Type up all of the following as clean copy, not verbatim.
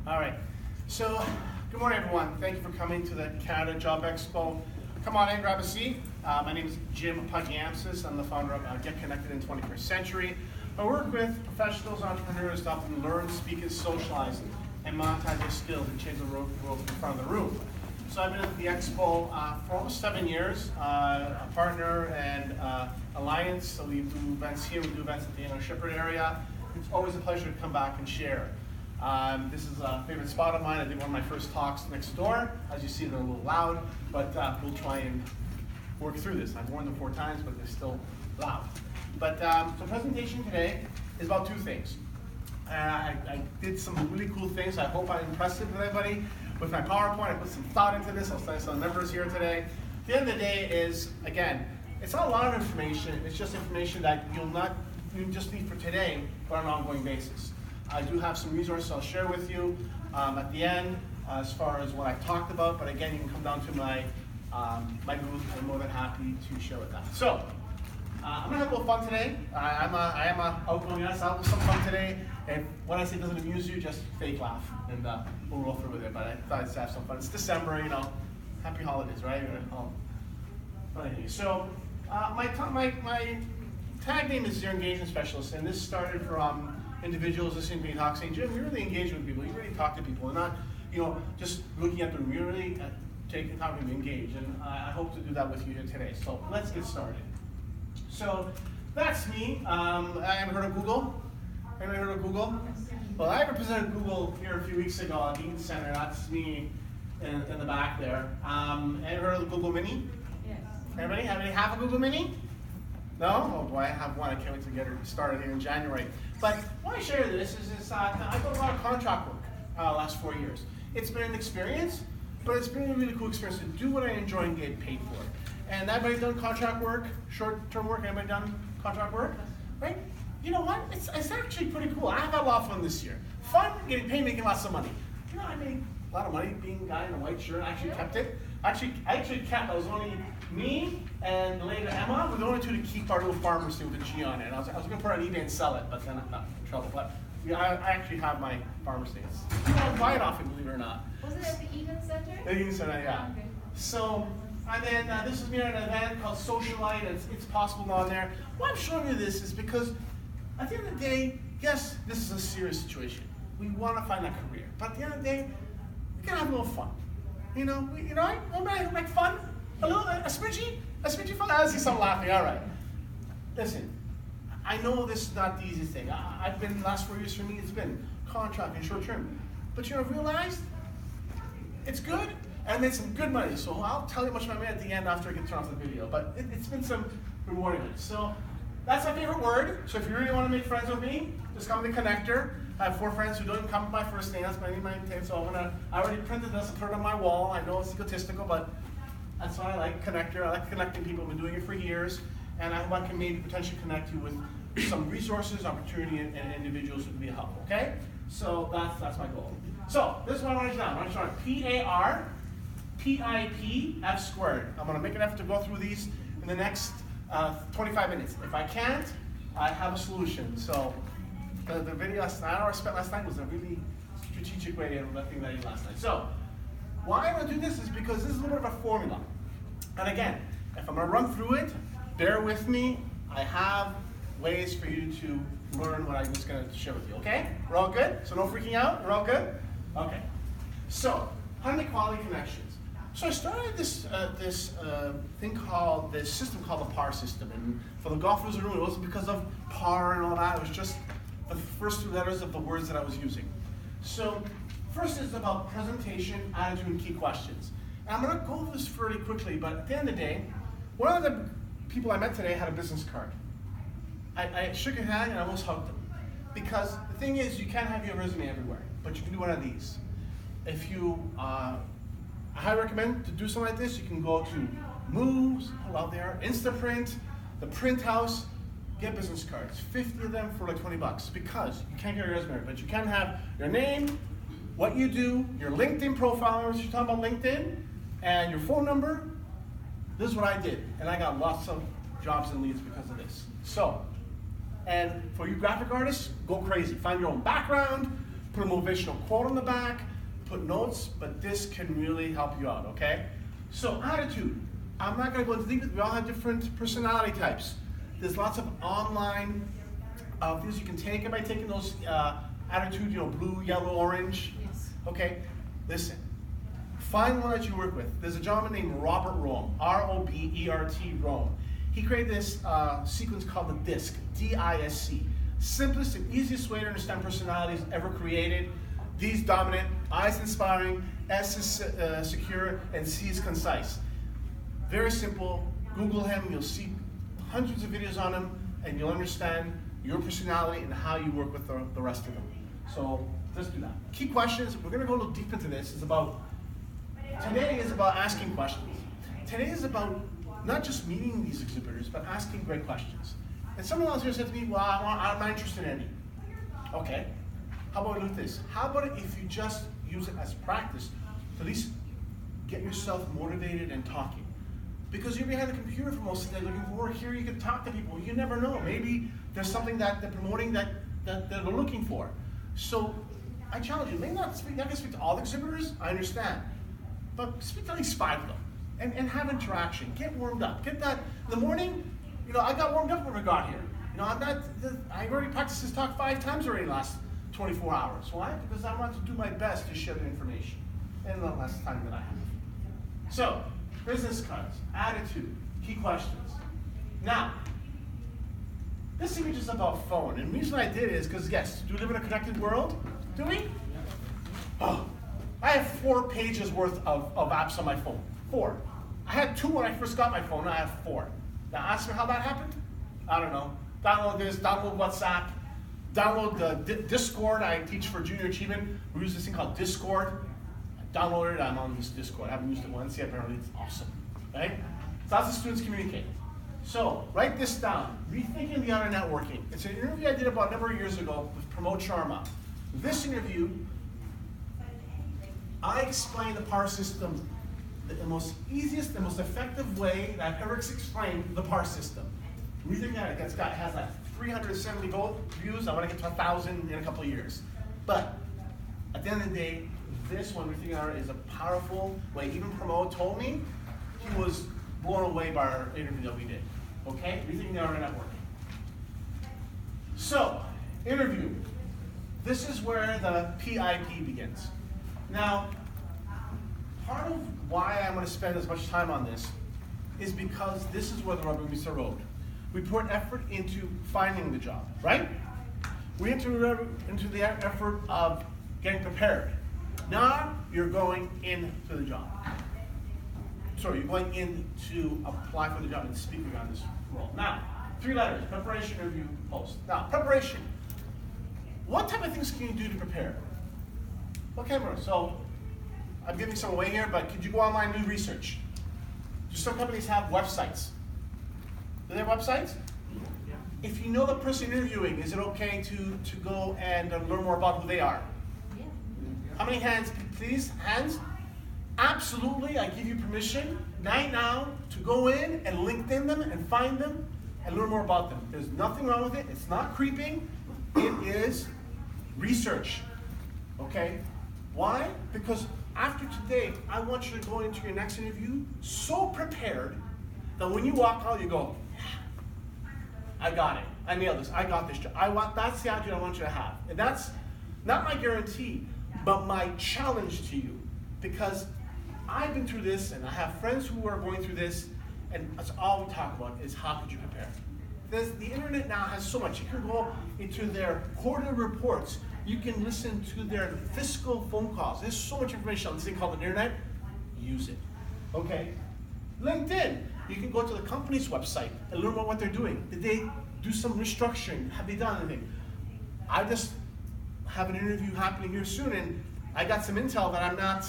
All right. So, good morning, everyone. Thank you for coming to the Canada Job Expo. Come on in, grab a seat. My name is Jim Pagiamtzis. I'm the founder of Get Connected in 21st Century. I work with professionals, entrepreneurs to help them learn, speak, and socialize, and monetize their skills and change the world in front of the room. So I've been at the Expo for almost 7 years, a partner and alliance. So we do events here, we do events at the inner Shepherd area. It's always a pleasure to come back and share. This is a favorite spot of mine. I did one of my first talks next door. As you see, they're a little loud, but we'll try and work through this. I've warned them 4 times, but they're still loud. But the presentation today is about 2 things. I did some really cool things. I hope I impressed everybody with my PowerPoint. I put some thought into this. I'll study some numbers here today. The end of the day is, again, it's not a lot of information. It's just information that you just need for today, but on an ongoing basis. I do have some resources I'll share with you at the end as far as what I talked about, but again, you can come down to my booth. I'm more than happy to share with that. So, I'm gonna have a little fun today. I am a outgoing guy, so I'll have some fun today. And when I say it doesn't amuse you, just fake laugh, and we'll roll through with it. But I thought I'd have some fun. It's December, you know. Happy holidays, right? So, my tag name is your engagement specialist, and this started from individuals listening to me talk, saying, Jim, you're really engaging with people. You really talk to people, and not, just looking at them. You're really taking time to engage, and I hope to do that with you here today. So let's get started. So that's me. I haven't heard of Google. Anyone heard of Google? Well, I represented Google here a few weeks ago at the Eaton Center. That's me in the back there. Anyone heard of the Google Mini? Yes. Everybody? Have a Google Mini? No? Oh boy, I have one. I can't wait to get her started here in January. But why I share this is I've done a lot of contract work last 4 years. It's been an experience, but it's been a really cool experience to do what I enjoy and get paid for it. And everybody done contract work, short-term work? Anybody done contract work? Right? You know what? It's actually pretty cool. I had a lot of fun this year. Fun, getting paid, making lots of money. I made a lot of money being a guy in a white shirt. I actually kept it. I actually kept it. It was only me and the lady Emma were the only 2 to keep our little pharmacy with a G on it. And I was going to put it on eBay and sell it, but then I'm not in trouble. But I actually have my pharmacy. You don't buy it often, believe it or not. Was it at the Eaton Center? The Eaton Center, yeah. Okay. So, and then this is me at an event called Socialite. It's possible on there. Why I'm showing you this is because at the end of the day, yes, this is a serious situation. We want to find that career, but at the end of the day, we gotta have a little fun. Like fun, a little, a smidgy fun. I see some laughing. All right. Listen, I know this is not the easiest thing. I've been the last 4 years for me. It's been contract and short term, but I've realized it's good. And I made some good money, so I'll tell you how much I made at the end after I get turned off the video. But it's been some rewarding. So that's my favorite word. So if you really want to make friends with me, just come to the connector. I have 4 friends who don't even come with my first name. That's my name. So I already printed this and put it on my wall. I know it's egotistical, but that's why I like connector. I like connecting people. I've been doing it for years, and I hope I can maybe potentially connect you with some resources, opportunity, and individuals who can be helpful. Okay? So that's my goal. So this is what I want to do now. I want to start PARPIP squared. I'm going to make an effort to go through these in the next 25 minutes. If I can't, I have a solution. So the video I spent last night was a really strategic way of looking at it last night. So why I want to do this is because this is a little bit of a formula. And again, if I'm going to run through it, bear with me. I have ways for you to learn what I'm just going to share with you. Okay? We're all good? So no freaking out? We're all good? Okay. So how to make quality connections. So I started this system called the PAR system, and for the golfers in the room, it wasn't because of PAR and all that. It was just the first 2 letters of the words that I was using. So first is about presentation, attitude, and key questions. And I'm going to go over this fairly quickly, but at the end of the day, one of the people I met today had a business card. I shook his hand and I almost hugged him, because the thing is, you can't have your resume everywhere, but you can do one of these. If you I highly recommend to do something like this. You can go to Moves, out there, Instaprint, the Print House, get business cards, 50 of them for like 20 bucks, because you can't get your resume, but you can have your name, what you do, your LinkedIn profile, if you're talking about LinkedIn, and your phone number. This is what I did, and I got lots of jobs and leads because of this. So, and for you graphic artists, go crazy. Find your own background, put a motivational quote on the back, put notes, but this can really help you out, okay? So attitude, I'm not gonna go into deep, we all have different personality types. There's lots of online things you can take. By taking those attitude, blue, yellow, orange? Yes. Okay, listen. Find one that you work with. There's a gentleman named Robert Rome, R-O-B-E-R-T, Rome. He created this sequence called the DISC, D-I-S-C. Simplest and easiest way to understand personalities ever created. D is dominant, I is inspiring, S is secure, and C is concise. Very simple. Google him, you'll see hundreds of videos on him, and you'll understand your personality and how you work with the rest of them. So let's do that. Key questions, we're gonna go a little deep into this. Today is about asking questions. Today is about not just meeting these exhibitors, but asking great questions. And someone else here said to me, well, I'm not interested in any. Okay, how about we do this? How about if you just use it as practice to at least get yourself motivated and talking? Because you're behind the computer for most of the day looking for work. Here you can talk to people. You never know. Maybe there's something that they're promoting that they're looking for. So I challenge you, maybe not speak to all the exhibitors, I understand. But speak to at least 5 of them and have interaction. Get warmed up. Get that in the morning. I got warmed up when I got here. I already practiced this talk 5 times already in the last 24 hours. Why? Because I want to do my best to share the information in the less time that I have. So, business cards, attitude, key questions. Now, this image is about phone, and the reason I did is because, yes, do we live in a connected world? Do we? Oh, I have 4 pages worth of apps on my phone. 4. I had 2 when I first got my phone, I have 4. Now ask me how that happened? I don't know. Download this, download WhatsApp, download the Discord. I teach for junior achievement. We use this thing called Discord. I downloaded it, I'm on this Discord. I haven't used it once yet, apparently it's awesome, right? So lots of students communicate. So write this down, Rethinking the Art of Networking. It's an interview I did about a number of years ago with Pramod Sharma. This interview, I explained the PAR system the most easiest, the most effective way that I've ever explained the PAR system. Rethinking that it has like 370 views. I want to get to 1,000 in a couple of years. But at the end of the day, this one, Rethinking Art, is a powerful way. Even Pramod told me he was blown away by our interview that we did. Okay? Rethinking the Art of Networking. So, interview. This is where the PIP begins. Now, part of why I'm going to spend as much time on this is because this is where the rubber meets the road. We put effort into finding the job, right? We into the effort of getting prepared. Now you're going into the job. Sorry, you're going in to apply for the job and speak on this role. Now, 3 letters: preparation, interview, post. Now, preparation. What type of things can you do to prepare? Okay, so I'm giving some away here, but could you go online and do research? Do some companies have websites? Do they have websites? Yeah. If you know the person interviewing, is it okay to go and learn more about who they are? Yeah. How many hands, please? Hands? Absolutely, I give you permission right now to go in and LinkedIn them and find them and learn more about them. There's nothing wrong with it. It's not creeping. It is research. Okay? Why? Because after today, I want you to go into your next interview so prepared that when you walk out, you go, I got it. I nailed this. I got this job. That's the attitude I want you to have. And that's not my guarantee, but my challenge to you. Because I've been through this, and I have friends who are going through this, and that's all we talk about is how could you prepare. The internet now has so much. You can go into their quarterly reports. You can listen to their fiscal phone calls. There's so much information on this thing called the internet. Use it. Okay? LinkedIn. You can go to the company's website and learn about what they're doing. Did they do some restructuring? Have they done anything? I just have an interview happening here soon, and I got some intel that I'm not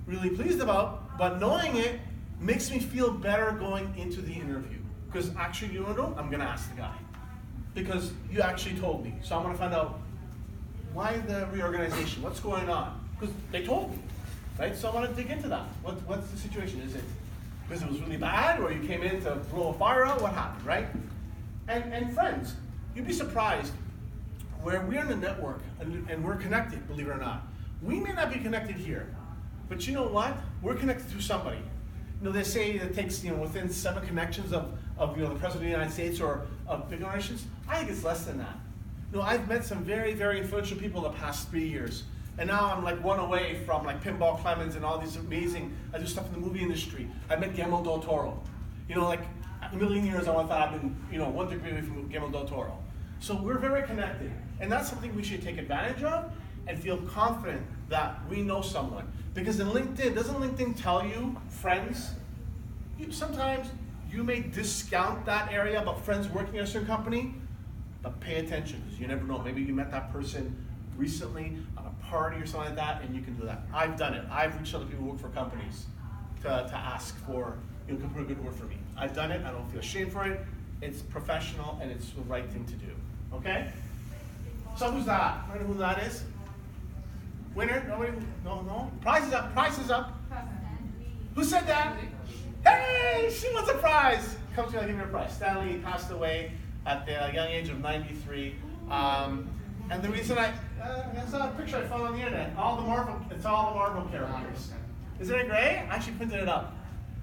really pleased about, but knowing it makes me feel better going into the interview. Because actually, you know, I'm gonna ask the guy. Because you actually told me. So I'm gonna find out why the reorganization, what's going on? Because they told me, right? So I want to dig into that. What's the situation? Is it because it was really bad, or you came in to blow a fire out? What happened, right? And friends, you'd be surprised where we're in a network and we're connected, believe it or not. We may not be connected here, but you know what? We're connected through somebody. You know, they say it takes, within 7 connections of the President of the United States or of big organizations. I think it's less than that. You know, I've met some very, very influential people in the past 3 years. And now I'm like one away from like Pinball Clemens and all these amazing, I do stuff in the movie industry. I met Guillermo del Toro. You know, like a million years I thought I've been, 1 degree away from Guillermo del Toro. So we're very connected. And that's something we should take advantage of and feel confident that we know someone. Because in LinkedIn, doesn't LinkedIn tell you, friends, sometimes you may discount that area about friends working at a certain company, but pay attention because you never know. Maybe you met that person recently on a party or something like that, and you can do that. I've done it. I've reached out to people who work for companies to ask for, can put a good word for me. I've done it. I don't feel ashamed for it. It's professional, and it's the right thing to do. Okay? So who's that? I don't know who that is. Winner? Nobody? No? Prize is up. Prize is up. Who said that? Hey, she wants a prize. Come to me, I'll give you a prize. Stanley passed away at the young age of 93. And the reason I saw a picture I found on the internet. It's all the Marvel characters. Isn't it great? I actually printed it up.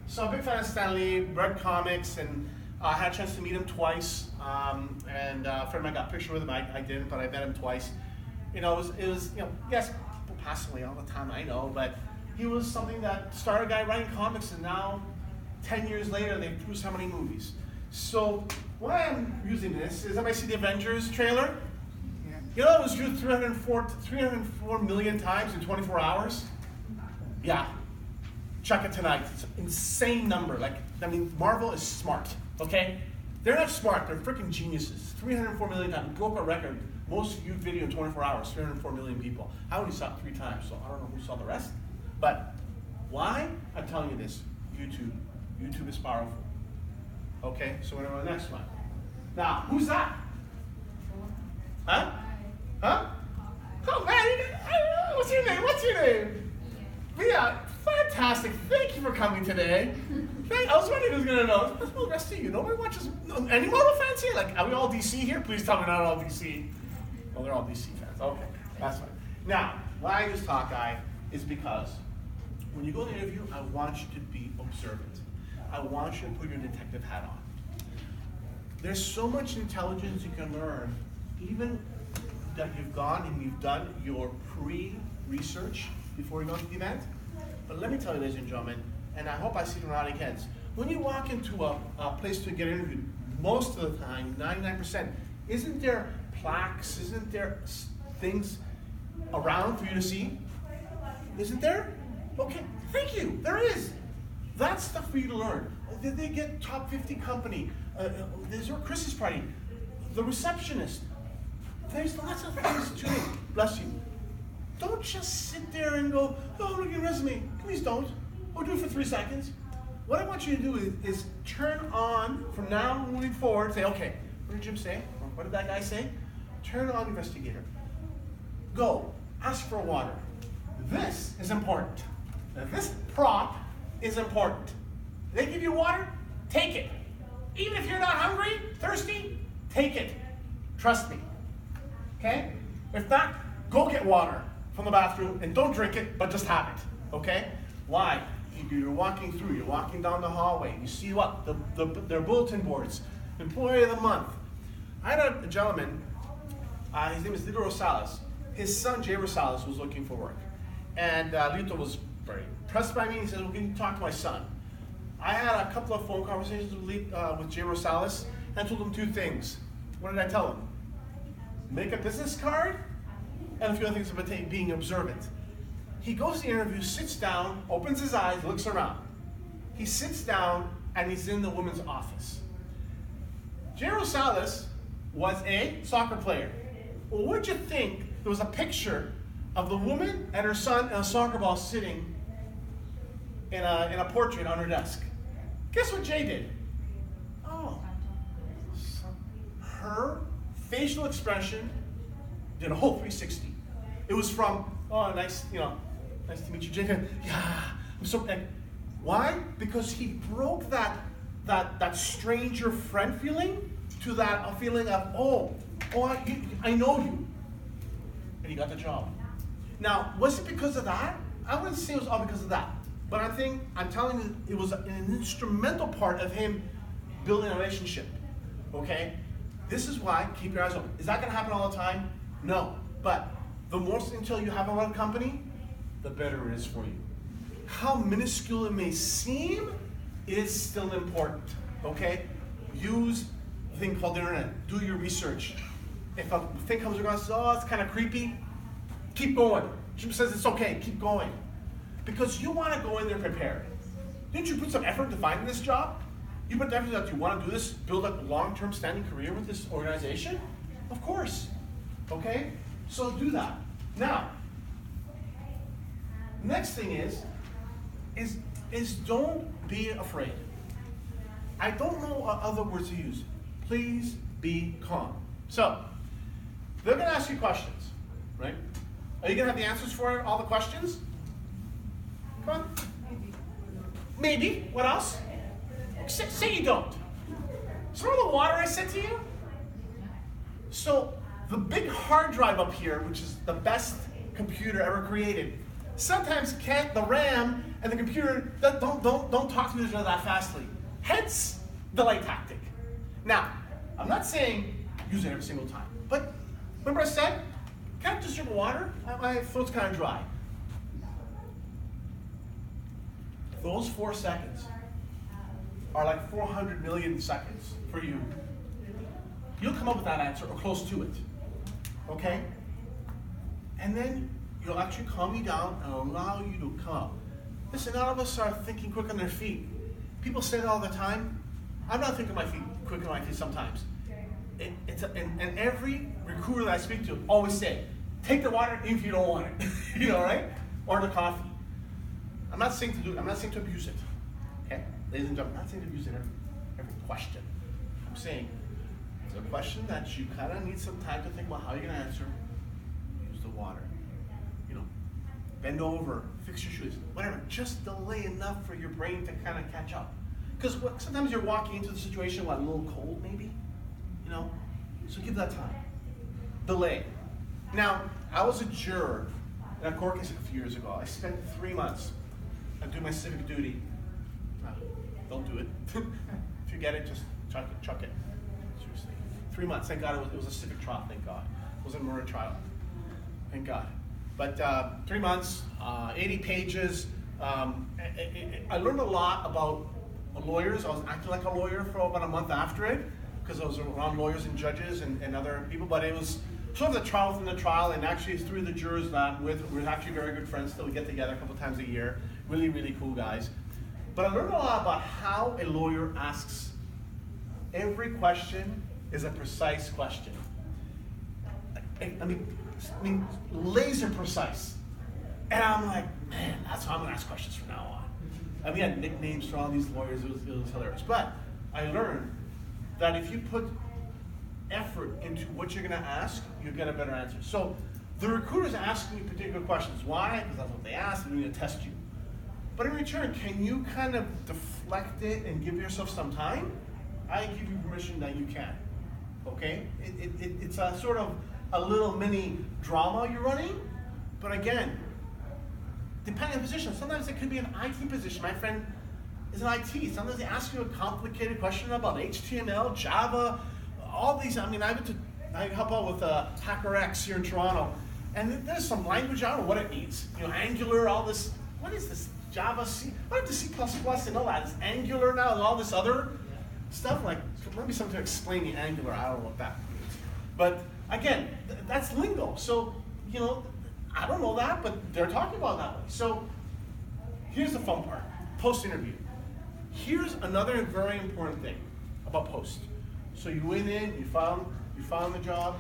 So I'm a big fan of Stan Lee, read comics, and I had a chance to meet him twice. And a friend of mine got a picture with him. I didn't, but I met him twice. It was yes, people pass away all the time, I know, but he was something that started a guy writing comics, and now 10 years later they've produced how many movies? So why I'm using this is, everybody see the Avengers trailer? You know, it was viewed 304 million times in 24 hours? Yeah. Check it tonight. It's an insane number. Marvel is smart, okay? They're not smart, they're freaking geniuses. 304 million times. Broke a record. Most viewed video in 24 hours, 304 million people. I only saw it 3 times, so I don't know who saw the rest. But why? I'm telling you this. YouTube. YouTube is powerful. Okay, so we're on the next one. Now, who's that? Huh? Oh man, what's your name? What's your name? Mia, fantastic. Thank you for coming today. I was wondering who's gonna know. Well, the rest of you, nobody watches. Any Marvel fans here? Are we all DC here? Please tell me not all DC. Oh, they're all DC fans. Okay, that's fine. Now, why I use Hawkeye is because when you go to the interview, I want you to be observant. I want you to put your detective hat on. There's so much intelligence you can learn, even that you've gone and you've done your pre-research before you go to the event. But let me tell you, ladies and gentlemen, and I hope I see it around again, when you walk into a place to get interviewed, most of the time, 99%, isn't there plaques, isn't there things around for you to see? Isn't there? Okay, thank you, there is. That's stuff for you to learn. Did they get top 50 company? There's your Christmas party. The receptionist. There's lots of things to it. Bless you. Don't just sit there and go, oh, look at your resume. Please don't. Or do it for 3 seconds. What I want you to do is turn on, from now moving forward, say, okay, what did Jim say? Or what did that guy say? Turn on investigator. Go. Ask for water. This is important. Now, this prop is important. They give you water, take it. Even if you're not hungry, thirsty, take it. Trust me. Okay? If not, go get water from the bathroom and don't drink it, but just have it. Okay? Why? You're walking through, you're walking down the hallway, you see what? Their bulletin boards, Employee of the Month. I had a gentleman, his name is Lito Rosales. His son, Jay Rosales, was looking for work. And Lito was very impressed by me. He said, well, can you talk to my son? I had a couple of phone conversations with Jay Rosales and told him 2 things. What did I tell him? Make a business card and a few other things about being observant. He goes to the interview, sits down, opens his eyes, looks around. He sits down and he's in the woman's office. Jay Rosales was a soccer player. Well, what'd you think? There was a picture of the woman and her son and a soccer ball sitting in a portrait on her desk. Guess what Jay did? Oh, her facial expression did a whole 360. It was from, oh, nice to meet you, Jay. Yeah, I'm so. And why? Because he broke that stranger friend feeling to that feeling of, I know you. he got the job. Now, was it because of that? I wouldn't say it was all because of that. But I'm telling you, it was an instrumental part of him building a relationship, okay? This is why, keep your eyes open. Is that gonna happen all the time? No, but the more until you have a lot of company, the better it is for you. How minuscule it may seem is still important, okay? Use a thing called the internet. Do your research. If a thing comes across and says, oh, it's kind of creepy, keep going. Jim says it's okay, keep going. Because you want to go in there prepared. Didn't you put some effort to finding this job? You put the effort that you want to do this, build a long-term standing career with this organization? Of course, okay? So do that. Now, next thing is don't be afraid. I don't know other words to use. Please be calm. So, they're going to ask you questions, right? Are you going to have the answers for all the questions? Come on. Maybe. What else? Say you don't. So remember the water I said to you? So the big hard drive up here, which is the best computer ever created, sometimes the RAM and the computer don't talk to each other that fastly. Hence, the delay tactic. Now, I'm not saying use it every single time, but remember I said, can I just drink water? My throat's kind of dry. Those 4 seconds are like 400 million seconds for you. You'll come up with that answer or close to it, okay? And then you'll actually calm you down and allow you to come up. Listen, none of us are thinking quick on their feet. People say that all the time. I'm not thinking quick on my feet sometimes. And every recruiter that I speak to always say, take the water even if you don't want it, you know, right? Or the coffee. I'm not saying to abuse it, okay? Ladies and gentlemen, I'm not saying to abuse it every question. I'm saying it's a question that you kind of need some time to think about how you're going to answer. Use the water. You know, bend over, fix your shoes, whatever. Just delay enough for your brain to kind of catch up. Because sometimes you're walking into the situation a little cold, maybe, you know? So give that time. Delay. Now, I was a juror in a court case a few years ago. I spent 3 months. I do my civic duty. Don't do it. If you get it, just chuck it. Seriously. 3 months. Thank God it was a civic trial. Thank God. It was a murder trial. Thank God. But 3 months, 80 pages. I learned a lot about lawyers. I was acting like a lawyer for about a month after it because I was around lawyers and judges and other people. But it was sort of the trial within the trial, and actually 3 of the jurors that we're actually very good friends still. We get together a couple times a year. Really, really cool guys. But I learned a lot about how a lawyer asks. Every question is a precise question. I mean, laser precise. And I'm like, man, that's how I'm gonna ask questions from now on. And we had nicknames for all these lawyers, it was hilarious. But I learned that if you put effort into what you're gonna ask, you'll get a better answer. So the recruiter's asking you particular questions. Why? Because that's what they asked, and they're gonna test you. But in return, can you kind of deflect it and give yourself some time? I give you permission that you can, okay? It's a sort of a little mini drama you're running, but again, depending on the position, sometimes it could be an IT position. My friend is in IT. Sometimes they ask you a complicated question about HTML, Java, all these. I mean, I help out with HackerX here in Toronto, and there's some language, I don't know what it means. You know, Angular, all this. What is this? Java, C, I went to C++ and all that. It's Angular now and all this other stuff. Like, maybe someone to explain the Angular. I don't know what that means. But again, that's lingo. So, you know, I don't know that, but they're talking about it that way. So here's the fun part, post-interview. Here's another very important thing about post. So you went in, you found the job,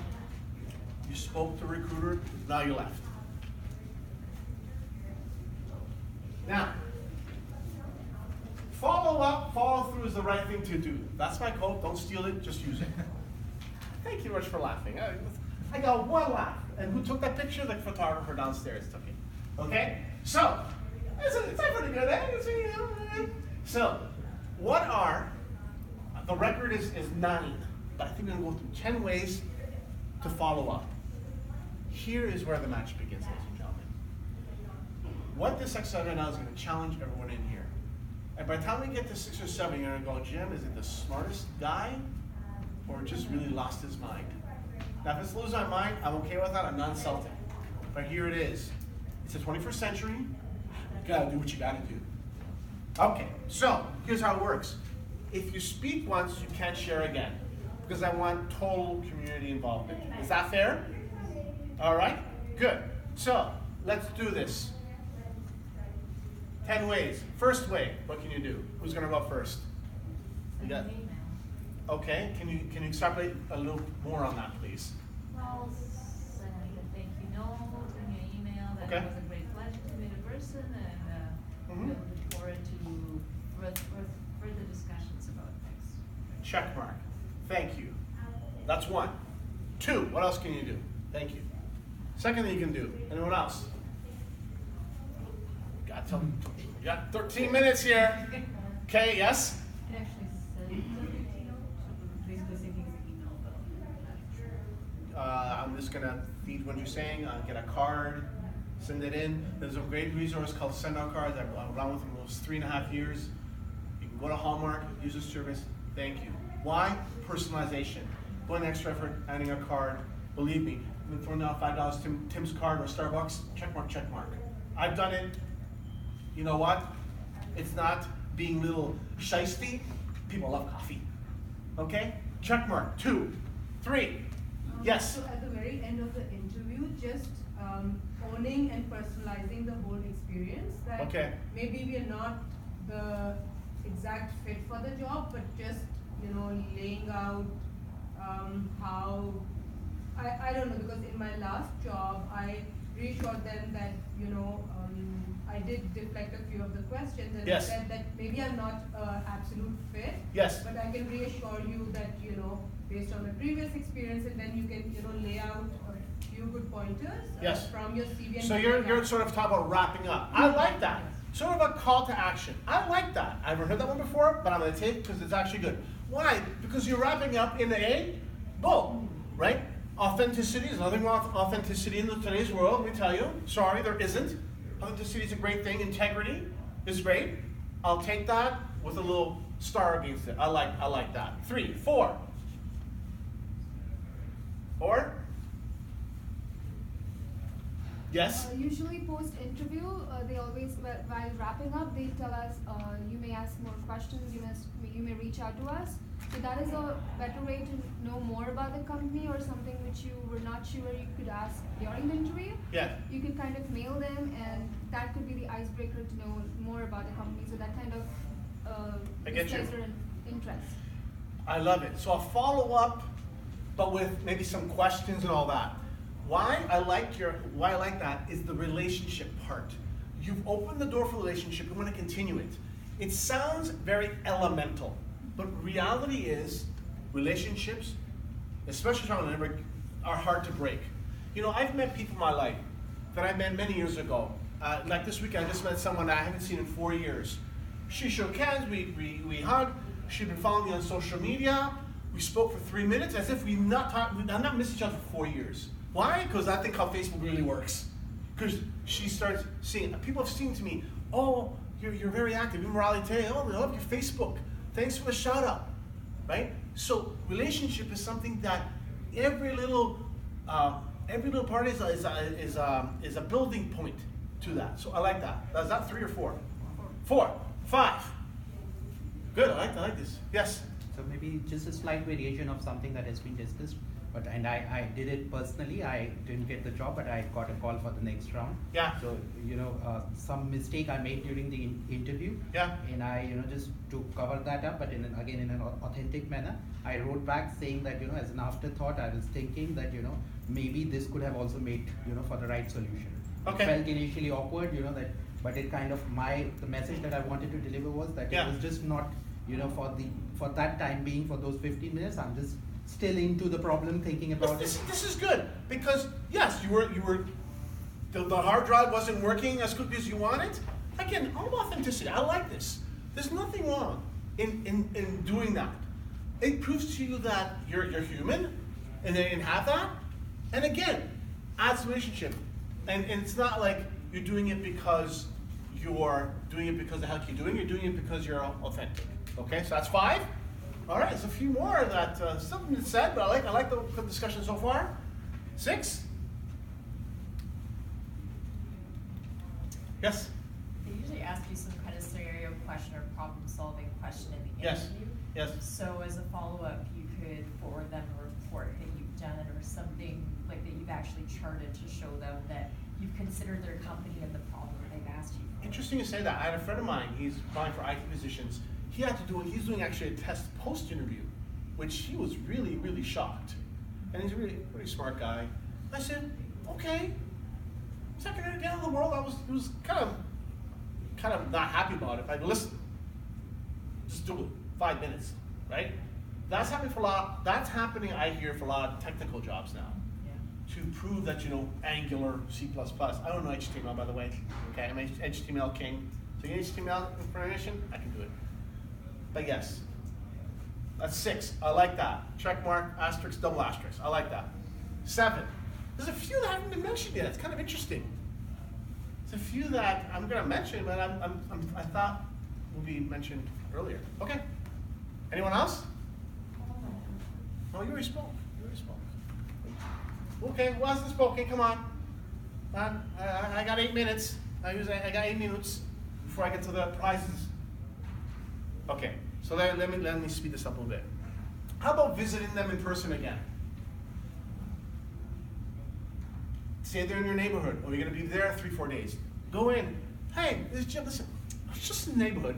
you spoke to a recruiter, now you left. Now, follow through is the right thing to do. That's my quote, don't steal it, just use it. Thank you much for laughing. I got one laugh. And who took that picture? The photographer downstairs took it. Okay? So, it's pretty good, eh? So, what are, the record is 9, but I think I'm going to go through 10 ways to follow up. Here is where the match begins, ladies and gentlemen. What this exercise right now is going to challenge everyone in here. And by the time we get to 6 or 7, you're going to go, Jim, is it the smartest guy or just really lost his mind? Now, if it's lose my mind, I'm okay with that. I'm not insulting. But here it is. It's the 21st century. You got to do what you got to do. Okay, so here's how it works. If you speak once, you can't share again, because I want total community involvement. Is that fair? All right, good. So let's do this. 10 ways. First way, what can you do? Who's going to go first? You got, okay, can you extrapolate a little more on that, please? Well, send me a thank you note, send me an email. That Okay. It was a great pleasure to meet a person, and look forward to further discussions about things. Check mark. Thank you. That's 1. 2, what else can you do? Thank you. Second thing you can do. Anyone else? You got 13 minutes here. Okay, yes? You can actually send the thank you note, basically sending the email, but I'm just going to feed what you're saying, get a card, send it in. There's a great resource called Send Out Cards. I've been around with them for almost 3.5 years. You can go to Hallmark, use the service. Thank you. Why? Personalization. Going extra effort, adding a card. Believe me, I've been throwing down $5 Tim's card or Starbucks. Check mark, check mark. I've done it. You know what? It's not being little shiesty. People love coffee. Okay? Check mark. 2, 3. Yes. So at the very end of the interview, just owning and personalizing the whole experience. That Okay. maybe we are not the exact fit for the job, but just laying out how I don't know, because in my last job I reassured them that I did deflect a few of the questions and Yes. said that maybe I'm not an absolute fit. Yes. But I can reassure you that based on my previous experience, and then you can lay out a few good pointers Yes. from your CV. And So you're sort of talking about wrapping up. I like that. Sort of a call to action. I like that. I haven't heard that one before, but I'm going to take it because it's actually good. Why? Because you're wrapping up in a bow, right? Authenticity. There's nothing wrong with authenticity in today's world, let me tell you. Sorry, there isn't. Authenticity is a great thing. Integrity is great. I'll take that with a little star against it. I like that. 3, 4. Or? Yes? Usually post-interview, they always, while wrapping up, they tell us, you may ask more questions, you may reach out to us. So that is a better way to know more about the company, or something which you were not sure you could ask during the interview. Yeah. You could kind of mail them, and that could be the icebreaker to know more about the company. So that kind of I get you. displays their interest. I love it. So a follow-up, but with maybe some questions and all that. Why I like that is the relationship part. You've opened the door for relationship. You want to continue it. It sounds very elemental, but reality is relationships, especially are hard to break. I've met people in my life that I met many years ago. Like this week, I just met someone I haven't seen in 4 years. She shook hands. We hugged. She'd been following me on social media. We spoke for 3 minutes as if we've not missed each other for 4 years. Why? Because I think how Facebook really works. Because she starts seeing, people have seen to me, oh, you're very active. In Raleigh today, oh, I love your Facebook. Thanks for the shout out, right? So relationship is something that every little part is a building point to that. So I like that. Is that 3 or 4? 4, 5. Good. I like this. Yes. So maybe just a slight variation of something that has been discussed. But I did it personally. I didn't get the job, but I got a call for the next round. Yeah. So some mistake I made during the interview. Yeah. And I just to cover that up, but in an authentic manner, I wrote back saying that as an afterthought, I was thinking that maybe this could have also made for the right solution. Okay. It felt initially awkward, that, but it kind of the message that I wanted to deliver was that Yeah. it was just not for that time being, for those 15 minutes, I'm just still into the problem, thinking about This is good because yes, you were the hard drive wasn't working as quickly as you wanted. Again, all about authenticity. I like this. There's nothing wrong in doing that. It proves to you that you're human and have that. And again, adds relationship. And it's not like you're doing it because you're doing it because the heck you're doing it because you're authentic. Okay, so that's 5. All right, there's a few more that still haven't been said, but I like the discussion so far. 6. Yes? They usually ask you some kind of scenario question or problem-solving question in the Yes. interview. Yes. So as a follow-up, you could forward them a report that you've done or something like that you've actually charted to show them that you've considered their company and the problem that they've asked you for. Interesting you say that. I had a friend of mine, he's applying for IT positions. He's doing actually a test post-interview, which he was really, really shocked. And he's a really smart guy. I said, okay. It's not gonna get out of the world. He was kind of not happy about it. Like, listen, just do it. 5 minutes, right? That's happening for a lot. That's happening, I hear, for a lot of technical jobs now. Yeah. To prove that you know Angular, C++. I don't know HTML, by the way. Okay, I'm an HTML king. So you need HTML information? I can do it. But yes, that's 6. I like that. Check mark, asterisk, double asterisk. I like that. 7. There's a few that haven't been mentioned yet. It's kind of interesting. There's a few that I'm going to mention, but I thought will be mentioned earlier. Okay. Anyone else? Oh, you already spoke. Okay, who hasn't spoken? Come on. I got 8 minutes. I got 8 minutes before I get to the prizes. Okay, so let me speed this up a little bit. How about visiting them in person again? Say they're in your neighborhood, or you're going to be there 3-4 days. Go in. Hey, this is Jim. Listen, I was just in the neighborhood.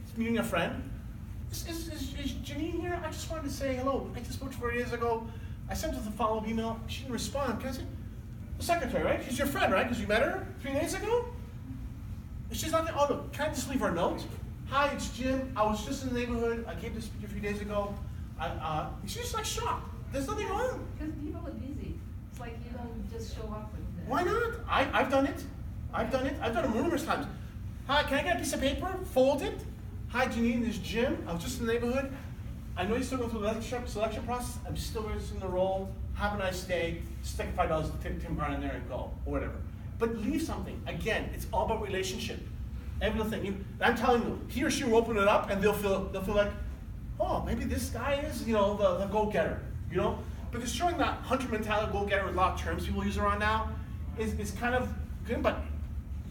It's meeting a friend. Is Janine here? I just wanted to say hello. I just spoke to her 4 days ago. I sent her the follow-up email. She didn't respond. Can I say, the secretary, right? She's your friend, right? Because you met her 3 days ago? She's not there. Oh, no. Can I just leave her a note? Hi, it's Jim. I was just in the neighborhood. I came to speak a few days ago. She's like shocked. There's nothing wrong. Because people are busy. It's like you don't just show up with them. Why not? I've done it. I've done it numerous times. Hi, can I get a piece of paper? Fold it. Hi, Janine, this is Jim. I was just in the neighborhood. I know you're still going through the selection process. I'm still registering the role. Have a nice day. Stick $5 to Tim Brown in there and go, or whatever. But leave something. Again, it's all about relationship. Every little thing. I'm telling you, he or she will open it up and they'll feel like, oh, maybe this guy is, the go-getter, Because showing that hunter mentality, go-getter, with a lot of terms people use around now, is kind of good, but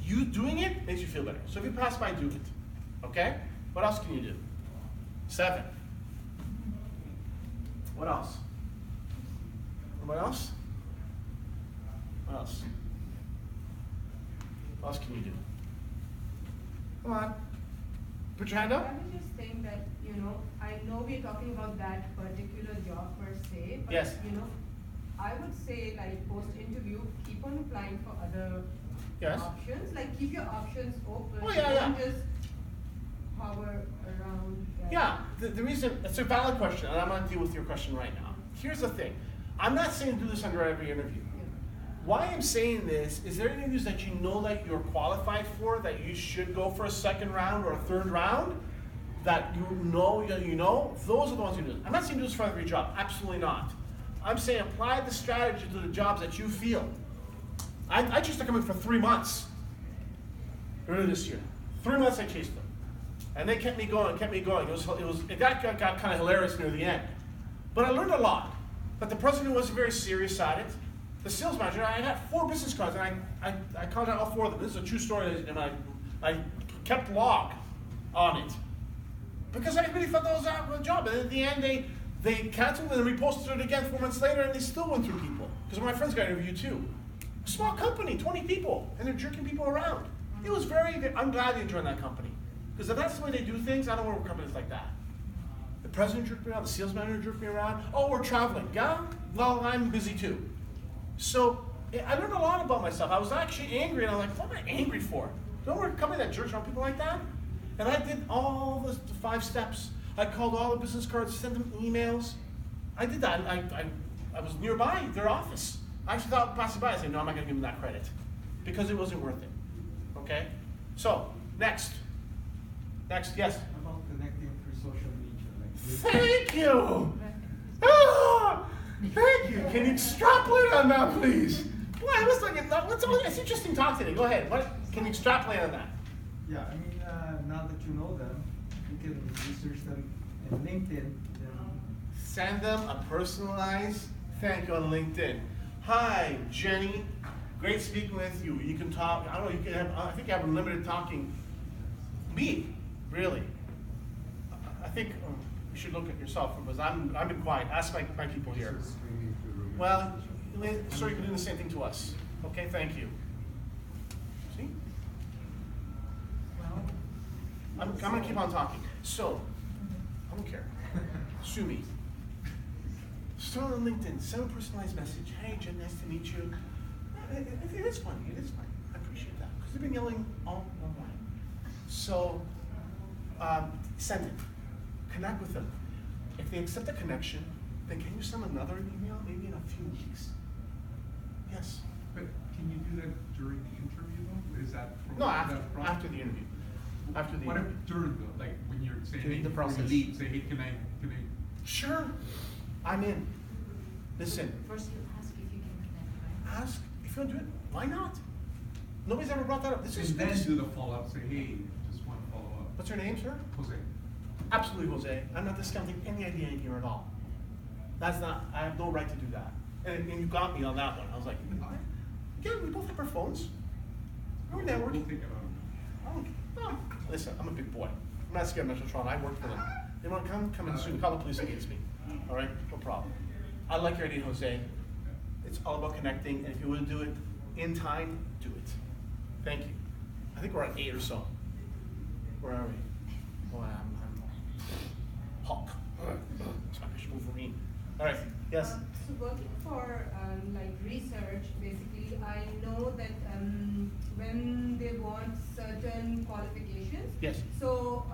you doing it makes you feel better. So if you pass by, do it. Okay? What else can you do? 7. What else? What else? What else? What else can you do? Come on. Put your hand up. I was just saying that, I know we're talking about that particular job per se, but, Yes. I would say, like, post-interview, keep on applying for other Yes. options. Like, keep your options open. Oh, yeah, Don't yeah. just hover around. Yeah, the reason, it's a valid question, and I'm going to deal with your question right now. Here's the thing. I'm not saying do this under every interview. Why I'm saying this is there interviews that you know that you're qualified for, that you should go for a 2nd round or a 3rd round, that you know, those are the ones you do. I'm not saying do this for every job, absolutely not. I'm saying apply the strategy to the jobs that you feel. I chased them coming for 3 months earlier this year. 3 months I chased them. And they kept me going. It got kind of hilarious near the end. But I learned a lot. But the president wasn't very serious at it. The sales manager, I got 4 business cards, and I counted all 4 of them. This is a true story, and I kept log on it. Because I really thought that was a job. And at the end, they canceled it and reposted it again 4 months later, and they still went through people. Because my friends got interviewed too. Small company, 20 people, and they're jerking people around. It was I'm glad they joined that company. Because if that's the way they do things, I don't work with companies like that. The president jerked me around, the sales manager jerked me around. Oh, we're traveling. Yeah? Well, I'm busy too. So I learned a lot about myself. I was actually angry, and I'm like, what am I angry for? Don't work with a company that jerks around people like that? And I did all the 5 steps. I called all the business cards, sent them emails. I did that. I was nearby their office. I actually thought passing by, I said, no, I'm not going to give them that credit. Because it wasn't worth it. Okay? So, next, yes? About connecting through social media. Like Thank you! Ah! Thank you. Can you extrapolate on that, please? Boy, I was like, it's interesting talk today. Go ahead. What can you extrapolate on that? Yeah, I mean, now that you know them, you can research them in LinkedIn. Send them a personalized thank you on LinkedIn. Hi, Jenny. Great speaking with you. You can talk. I don't know. You can have. I think you have unlimited talking. Me, really. I think you should look at yourself because I've been quiet. Ask my people here. Well, so you can do the same thing to us. Okay, thank you. See? Well. I'm gonna keep on talking. So, I don't care. Sue me. Start on LinkedIn, send a personalized message. Hey, Jen, nice to meet you. It is funny, it is funny. I appreciate that. Because they've been yelling all morning. So, send it. Connect with them. If they accept the connection, then can you send another email maybe in a few weeks? Yes. But can you do that during the interview though? Is that from No, that process? after the interview. After the What if interview. during the, like when you're saying, During hey, the before you process. leave, say, hey, can I? Sure. I'm in. Listen, First you ask if you can connect, right? ask if you want to do it. Why not? Nobody's ever brought that up. This is And then this- do the follow-up, say, hey, just want to follow up. What's your name, sir? Jose. Absolutely, Jose. I'm not discounting any idea in here at all. That's not, I have no right to do that. And you got me on that one. I was like, yeah, we both have our phones. We're networking. We'll think about it. No, listen, I'm a big boy. I'm not scared of Metro Toronto. I work for them. They want to come in soon. Call the police against me. All right, no problem. I like your idea, Jose. It's all about connecting, and if you want to do it in time, do it. Thank you. I think we're at 8 or so. Where are we? Oh, I'm Hulk. Scottish Wolverine. All right. Yes. So working for like research, basically, I know that when they want certain qualifications. Yes. So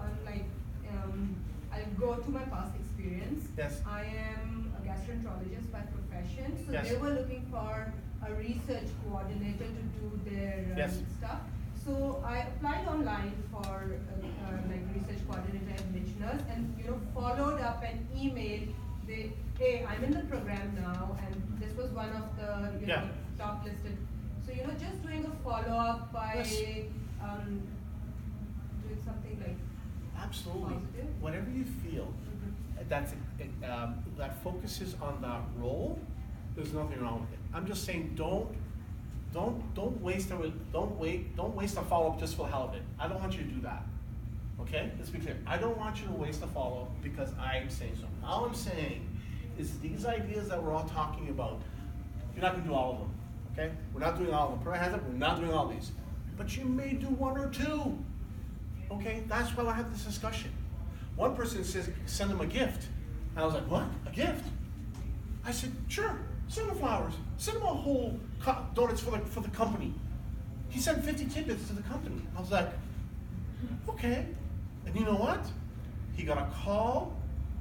I go to my past experience. Yes. I am a gastroenterologist by profession, so Yes. they were looking for a research coordinator to do their Yes. stuff. So I applied online for like research coordinator at Michener's, and followed up an email. Hey, I'm in the program now, and this was one of the Yeah. top listed. So just doing a follow up by Yes. doing something like. Absolutely. Positive. Whatever you feel that focuses on that role, there's nothing wrong with it. I'm just saying, don't waste a follow up just for the hell of it. I don't want you to do that. Okay? Let's be clear. I don't want you to waste a follow up because I'm saying so. All I'm saying is these ideas that we're all talking about, you're not going to do all of them. Okay? We're not doing all of them. Put our hands up. We're not doing all these. But you may do one or two. Okay? That's why I have this discussion. One person says, send them a gift. And I was like, what? A gift? I said, sure. Send them flowers. Send them a whole donuts for the company. He sent 50 tidbits to the company. I was like, okay. And you know what? He got a call,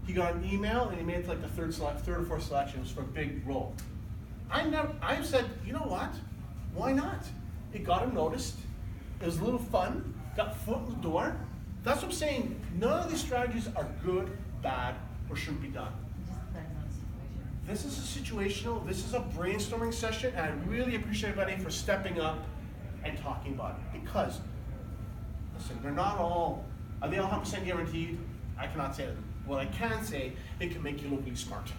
he got an email, and he made like the third or fourth selection. It was for a big role. I said, you know what? Why not? It got him noticed. It was a little fun. Got foot in the door. That's what I'm saying. None of these strategies are good, bad, or shouldn't be done. It just depends on the situation. This is a situational, this is a brainstorming session, and I really appreciate everybody for stepping up and talking about it. Because, listen, they're not all, are they all 100% guaranteed? I cannot say that. What I can say, it can make you look really smart.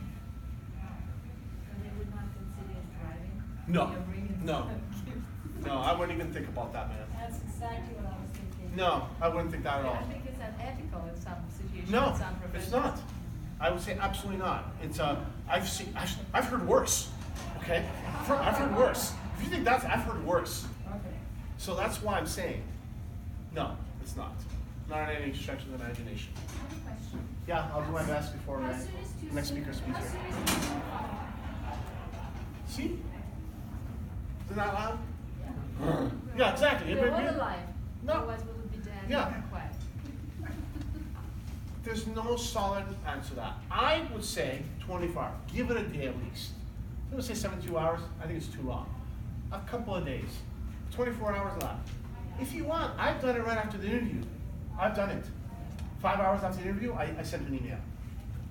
And they would not consider driving? No, You're bringing no. stuff. No, I wouldn't even think about that, man. That's exactly what I was thinking. No, I wouldn't think that at all. I think it's unethical in some situations, No, in some professions. it's not. I would say absolutely not. It's I've heard worse. Okay, I've heard worse. If you think that's, I've heard worse. Okay. So that's why I'm saying, no, it's not. Not in any stretch of the imagination. I have a question. Yeah, I'll do my best before How my soon is too next soon? speaker speaks How here. soon is too soon? See? Isn't that loud? Yeah. Yeah, exactly. We're all alive. No. Otherwise we would be dead. Yeah. and quiet. There's no solid answer to that. I would say 24 hours. Give it a day at least. I'm gonna say 72 hours. I think it's too long. A couple of days. 24 hours left. If you want, I've done it right after the interview. I've done it. 5 hours after the interview, I sent an email.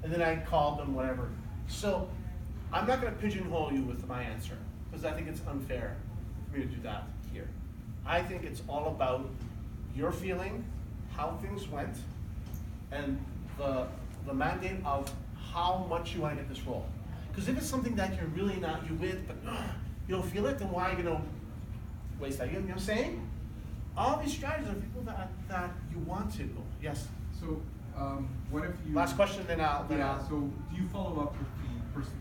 And then I called them, whatever. So I'm not going to pigeonhole you with my answer because I think it's unfair for me to do that here. I think it's all about your feeling, how things went, and the mandate of how much you want to get this role. Because if it's something that you're really not you with, but you don't feel it, then why are you going to waste that? You know what I'm saying? All these strategies are people that you want to go. Yes. So, what if you? Last question, then I'll. Yeah. So, do you follow up with the person,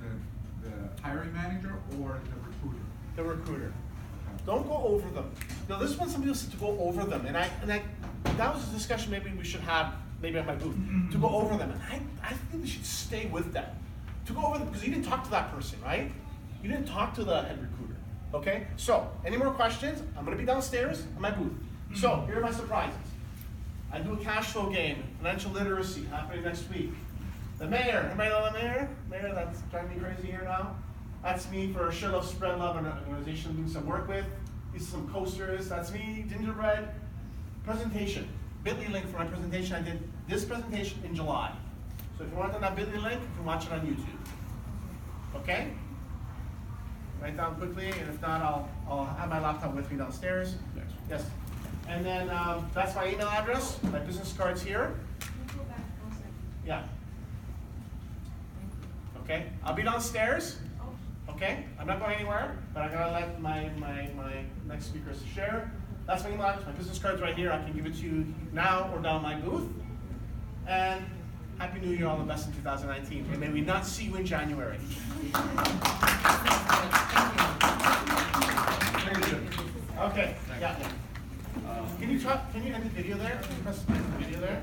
the hiring manager, or the recruiter? The recruiter. Okay. Don't go over them. Now, this one, somebody else said to go over them, and that was a discussion maybe we should have maybe at my booth to go over them, and I think we should stay with them to go over them because you didn't talk to that person, right? You didn't talk to the head recruiter. Okay. So, any more questions? I'm going to be downstairs at my booth. So, here are my surprises. I do a cash flow game, financial literacy happening next week. The mayor, everybody know the mayor? Mayor, that's driving me crazy here now. That's me for Share Love, Spread Love, an organization I'm doing some work with. These are some coasters. That's me, gingerbread. Presentation. Bitly link for my presentation. I did this presentation in July. So if you want that Bitly link, you can watch it on YouTube. Okay? Write down quickly, and if not, I'll have my laptop with me downstairs. Yes. And then that's my email address. My business card's here. Can you go back 1 second? Yeah. Okay. I'll be downstairs. Okay. I'm not going anywhere, but I'm gonna let my next speakers share. That's my email address. My business card's right here. I can give it to you now or down my booth. And Happy New Year, all the best in 2019. And may we not see you in January. Very good. Okay. Yeah. Can you end the video there? Can you press the video there?